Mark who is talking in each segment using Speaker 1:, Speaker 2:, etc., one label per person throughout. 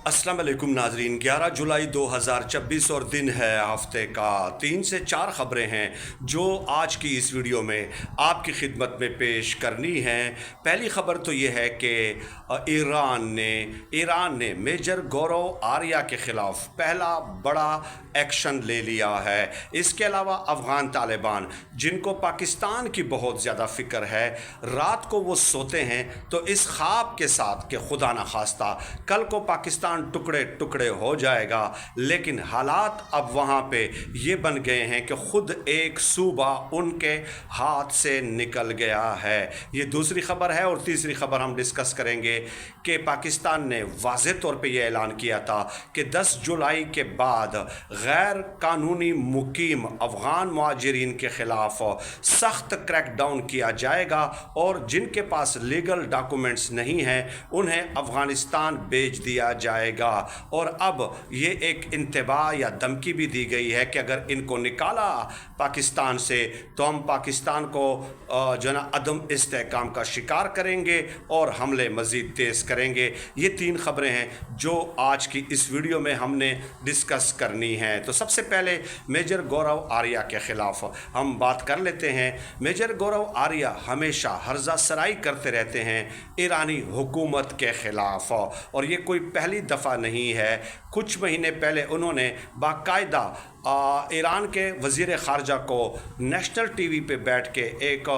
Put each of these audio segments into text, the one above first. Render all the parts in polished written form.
Speaker 1: अस्सलाम वालेकुम नाजरीन। 11 जुलाई 2026 और दिन है हफ्ते का 3 से 4 ख़बरें हैं जो आज की इस वीडियो में आपकी खिदमत में पेश करनी हैं। पहली ख़बर तो ये है कि ईरान ने मेजर गौरव आर्या के ख़िलाफ़ पहला बड़ा एक्शन ले लिया है। इसके अलावा अफ़गान तालिबान जिनको पाकिस्तान की बहुत ज़्यादा फ़िक्र है, रात को वो सोते हैं तो इस ख्वाब के साथ कि खुदा न खास्ता कल को पाकिस्तान टुकड़े टुकड़े हो जाएगा, लेकिन हालात अब वहाँ पे ये बन गए हैं कि खुद एक सूबा उनके हाथ से निकल गया है। ये दूसरी ख़बर है। और तीसरी ख़बर हम डिस्कस करेंगे कि पाकिस्तान ने वाज़ेह तौर पे ये ऐलान किया था कि 10 जुलाई के बाद गैर कानूनी मुकीम अफ़गान मुहाजिरीन के ख़िलाफ़ सख्त क्रैकडाउन किया जाएगा और जिनके पास लीगल डॉक्यूमेंट्स नहीं हैं उन्हें अफ़गानिस्तान भेज दिया जाएगा। और अब ये एक इंतबाह या धमकी भी दी गई है कि अगर इनको निकाला पाकिस्तान से तो हम पाकिस्तान को जो ना अदम इस्तेहकाम का शिकार करेंगे और हमले मज़ीद तेज़ करेंगे। ये 3 ख़बरें हैं जो आज की इस वीडियो में हमने डिस्कस करनी हैं। तो सबसे पहले मेजर गौरव आर्या के ख़िलाफ़ हम बात कर लेते हैं। मेजर गौरव आर्या हमेशा हर्जा सराई करते रहते हैं ईरानी हुकूमत के ख़िलाफ़, और ये कोई पहली दफ़ा नहीं है। कुछ महीने पहले उन्होंने बाकायदा ईरान के वज़ीर ख़ारजा को नेशनल टीवी पे बैठ के एक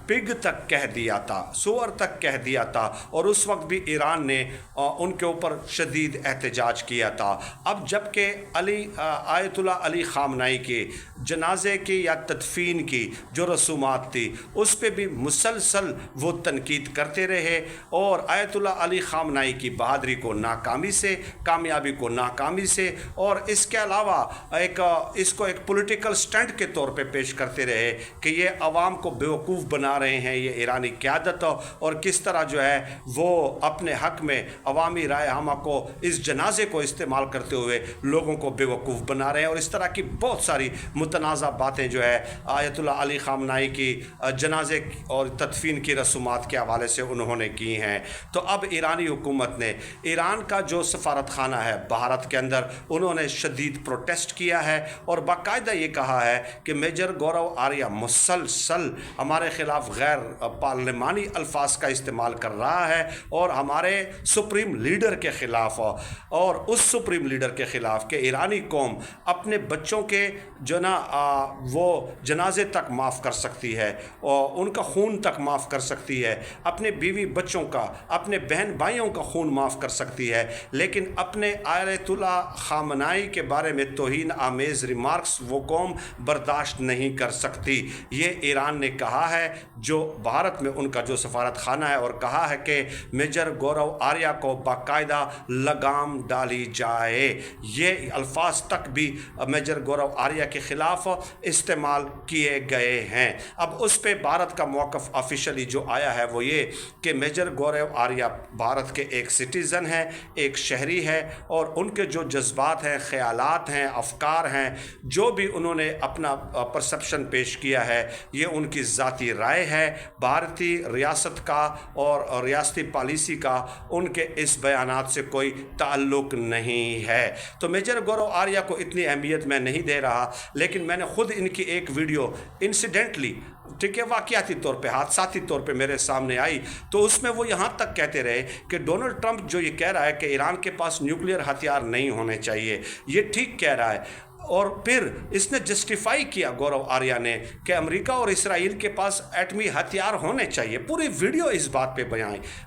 Speaker 1: पिग तक कह दिया था, सूअर तक कह दिया था, और उस वक्त भी ईरान ने उनके ऊपर शदीद एहतजाज किया था। अब जबकि आयतुल्लाह अली ख़ामनाई के जनाजे की या तदफीन की जो रसूमात थी उस पर भी मुसलसल वो तनकीद करते रहे और आयतुल्लाह अली ख़ामनाई की बहादरी को नाकामी से, कामयाबी को नाकामी से, और इसके अलावा इसको एक पॉलिटिकल स्टंट के तौर पे पेश करते रहे कि ये अवाम को बेवकूफ़ बना रहे हैं ये ईरानी क़यादत, और किस तरह जो है वो अपने हक़ में अवामी राय हमा को इस जनाजे को इस्तेमाल करते हुए लोगों को बेवकूफ़ बना रहे हैं। और इस तरह की बहुत सारी मुतनाज़ा बातें जो है आयतुल्लाह अली ख़ामनाई की जनाजे और तदफीन की रसूमात के हवाले से उन्होंने की हैं। तो अब ईरानी हुकूमत ने ईरान का जो सफारत खाना है भारत के अंदर उन्होंने शदीद प्रोटेस्ट किया है और बाकायदा ये कहा है कि मेजर गौरव आर्या मुसलसल हमारे ख़िलाफ़ गैर पार्लिमानी अल्फाज का इस्तेमाल कर रहा है और हमारे सुप्रीम लीडर के ख़िलाफ़, और उस सुप्रीम लीडर के ख़िलाफ़ कि ईरानी कौम अपने बच्चों के जो ना वो जनाजे तक माफ़ कर सकती है और उनका खून तक माफ़ कर सकती है, अपने बीवी बच्चों का, अपने बहन भाइयों का खून माफ़ कर सकती है, लेकिन अपने आयतुल्लाह ख़ामनाई के बारे में तौहीन आमेज़ रिमार्क्स वो कौम बर्दाश्त नहीं कर सकती। ये ईरान ने कहा है जो भारत में उनका जो सफारत खाना है, और कहा है कि मेजर गौरव आर्या को बाकायदा लगाम डाली जाए। ये अल्फाज तक भी मेजर गौरव आर्या के ख़िलाफ़ इस्तेमाल किए गए हैं। अब उस पर भारत का मौक़िफ़ ऑफिशियली जो आया है वो ये कि मेजर गौरव आर्या भारत के एक सिटीज़न हैं, एक शहरी है, और उनके जो जज्बात हैं, ख़यालात हैं, अफ़कार हैं, जो भी उन्होंने अपना परसेप्शन पेश किया है ये उनकी ज़ाती राय है। भारतीय रियासत का और रियासती पॉलिसी का उनके इस बयानात से कोई ताल्लुक़ नहीं है। तो मेजर गौरव आर्या को इतनी अहमियत मैं नहीं दे रहा, लेकिन मैंने ख़ुद इनकी एक वीडियो इंसिडेंटली, ठीक है, वाक़याती तौर पे, हादसाती तौर पे मेरे सामने आई, तो उसमें वो यहाँ तक कहते रहे कि डोनाल्ड ट्रंप जो ये कह रहा है कि ईरान के पास न्यूक्लियर हथियार नहीं होने चाहिए, ये ठीक कह रहा है। और फिर इसने जस्टिफाई किया गौरव आर्या ने कि अमेरिका और इसराइल के पास एटमी हथियार होने चाहिए। पूरी वीडियो इस बात पे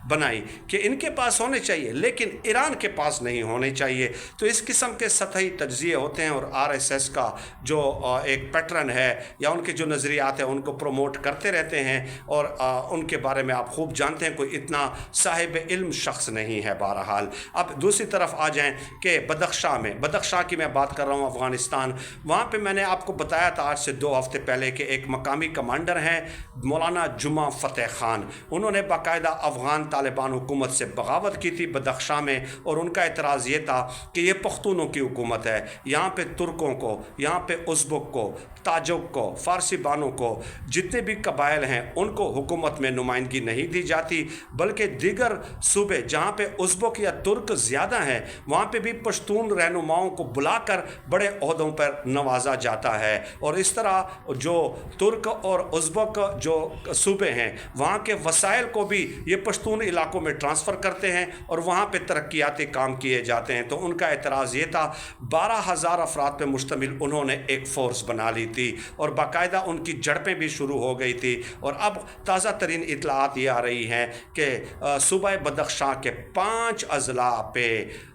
Speaker 1: बनाई कि इनके पास होने चाहिए लेकिन ईरान के पास नहीं होने चाहिए। तो इस किस्म के सतही तज्ज़िये होते हैं और आरएसएस का जो एक पैटर्न है या उनके जो नज़रियात हैं उनको प्रमोट करते रहते हैं, और उनके बारे में आप खूब जानते हैं, कोई इतना साहिब इल्म शख्स नहीं है। बहरहाल अब दूसरी तरफ आ जाएँ कि बदख्शां की मैं बात कर रहा हूँ, अफ़गानिस्तान पाकिस्तान। वहाँ पे मैंने आपको बताया था आज से 2 हफ्ते पहले कि एक मकामी कमांडर हैं मौलाना जुमा फ़तेह ख़ान, उन्होंने बाकायदा अफ़गान तालिबान हुकूमत से बगावत की थी बदख्शां में, और उनका एतराज़ ये था कि ये पख्तूनों की हुकूमत है, यहाँ पे तुर्कों को, यहाँ पे उज़्बेक को, ताजिक को, फ़ारसी बानों को, जितने भी कबाइल हैं उनको हुकूमत में नुमाइंदगी नहीं दी जाती, बल्कि दीगर सूबे जहाँ पे उज़्बेक या तुर्क ज़्यादा हैं वहाँ पे भी पश्तून रहनुमाओं को बुलाकर बड़े ओहदों पर नवाजा जाता है। और इस तरह जो तुर्क और उज़्बेक जो सूबे हैं वहाँ के वसाइल को भी ये पश्तून इलाकों में ट्रांसफ़र करते हैं और वहाँ पे तरक्याती काम किए जाते हैं। तो उनका एतराज़ ये था, 12,000 अफराद पे मुश्तमिल उन्होंने एक फ़ोर्स बना ली थी और बाकायदा उनकी झड़पें भी शुरू हो गई थी। और अब ताज़ा तरीन इतलात ये आ रही हैं कि सूबा बदख्शां के 5 अज़ला पे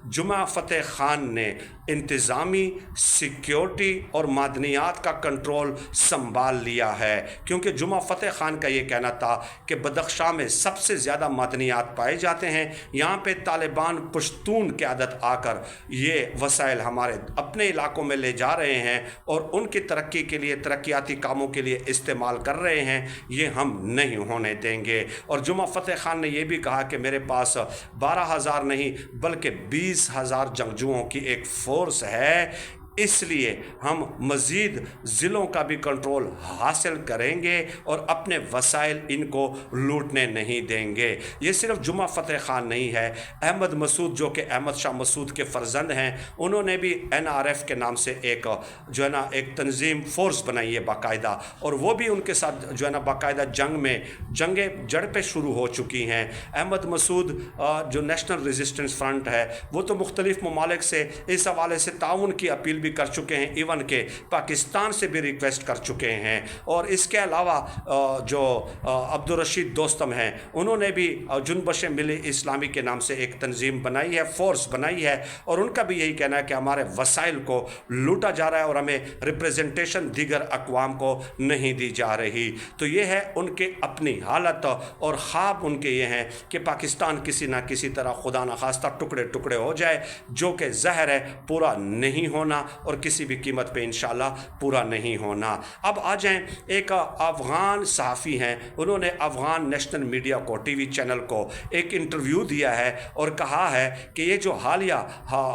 Speaker 1: जुमा फ़तेह ख़ान ने इंतज़ामी, सिक्योरिटी और मादनियात का कंट्रोल संभाल लिया है, क्योंकि जुमा फ़तेह ख़ान का ये कहना था कि बदख्शां में सबसे ज़्यादा मादनियात पाए जाते हैं, यहाँ पे तालिबान पश्तून क़यादत आकर ये वसाइल हमारे अपने इलाकों में ले जा रहे हैं और उनकी तरक्की के लिए, तरक्याती कामों के लिए इस्तेमाल कर रहे हैं, ये हम नहीं होने देंगे। और जुमा फ़तेह ख़ान ने यह भी कहा कि मेरे पास 12,000 नहीं बल्कि 20,000 जंगजुओं की एक फ़ोर्स है, इसलिए हम मज़ीद ज़िलों का भी कंट्रोल हासिल करेंगे और अपने वसाइल इनको लूटने नहीं देंगे। ये सिर्फ जुमा फ़तेह ख़ान नहीं है, अहमद मसूद जो कि अहमद शाह मसूद के फ़र्जंद हैं, उन्होंने भी NRF के नाम से एक जो है ना एक तंजीम फ़ोर्स बनाई है बाकायदा, और वो भी उनके साथ जो है ना बाकायदा जंगें झड़पें शुरू हो चुकी हैं। अहमद मसूद जो नेशनल रेजिस्टेंस फ्रंट है वो तो मुख्तलिफ़ ममालिक से इस हवाले से ताउन की अपील कर चुके हैं, इवन के पाकिस्तान से भी रिक्वेस्ट कर चुके हैं। और इसके अलावा जो अब्दुल रशीद दोस्तम हैं उन्होंने भी जुनबश मिली इस्लामी के नाम से एक तंजीम बनाई है, फोर्स बनाई है, और उनका भी यही कहना है कि हमारे वसाइल को लूटा जा रहा है और हमें रिप्रेजेंटेशन दीगर अक़वाम को नहीं दी जा रही। तो ये है उनके अपनी हालत, और ख्वाब उनके ये हैं कि पाकिस्तान किसी ना किसी तरह खुदा न खास्ता टुकड़े टुकड़े हो जाए, जो कि ज़हर है, पूरा नहीं होना और किसी भी कीमत पे इंशाल्लाह पूरा नहीं होना। अब आ जाएं, एक अफ़गान सहाफ़ी हैं, उन्होंने अफ़गान नेशनल मीडिया को, टीवी चैनल को एक इंटरव्यू दिया है और कहा है कि ये जो हालिया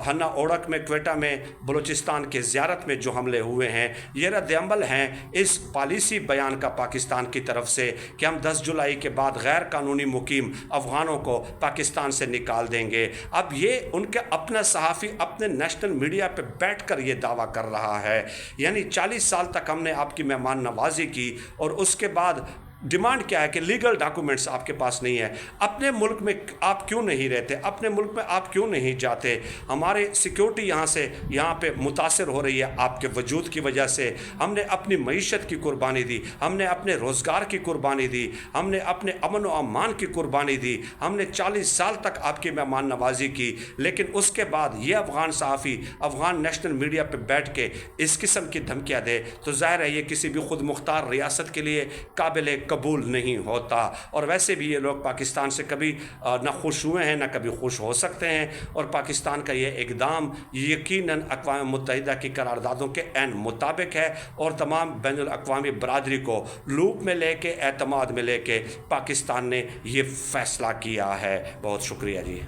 Speaker 1: हन्ना ओड़क में, क्वेटा में, बलूचिस्तान के ज़ियारत में जो हमले हुए हैं, ये रद्द-ए-अमल हैं इस पॉलिसी बयान का पाकिस्तान की तरफ से कि हम 10 जुलाई के बाद गैर कानूनी मुकीम अफ़गानों को पाकिस्तान से निकाल देंगे। अब ये उनके अपना सहाफ़ी अपने नेशनल मीडिया पे बैठ कर ये दावा कर रहा है, यानी 40 साल तक हमने आपकी मेहमान नवाजी की और उसके बाद डिमांड क्या है कि लीगल डॉक्यूमेंट्स आपके पास नहीं है, अपने मुल्क में आप क्यों नहीं रहते, अपने मुल्क में आप क्यों नहीं जाते, हमारे सिक्योरिटी यहाँ पे मुतासर हो रही है आपके वजूद की वजह से, हमने अपनी मईशत की कुर्बानी दी, हमने अपने रोज़गार की कुर्बानी दी, हमने अपने अमन व अमान की कुर्बानी दी, हमने 40 साल तक आपकी मेहमान नवाजी की, लेकिन उसके बाद ये अफ़गान सहाफ़ी अफ़गान नेशनल मीडिया पर बैठ के इस किस्म की धमकियाँ दे, तो ज़ाहिर है ये किसी भी खुद मुख्तार रियासत के लिए काबिल कबूल नहीं होता। और वैसे भी ये लोग पाकिस्तान से कभी ना खुश हुए हैं ना कभी खुश हो सकते हैं, और पाकिस्तान का ये इक़दाम यकीनन अक़वाम मुत्तहिदा की करारदादों के ऐन मुताबिक है और तमाम बैनुल अक़वामी बरादरी को लूप में लेके, एतमाद में लेके पाकिस्तान ने ये फ़ैसला किया है। बहुत शुक्रिया जी।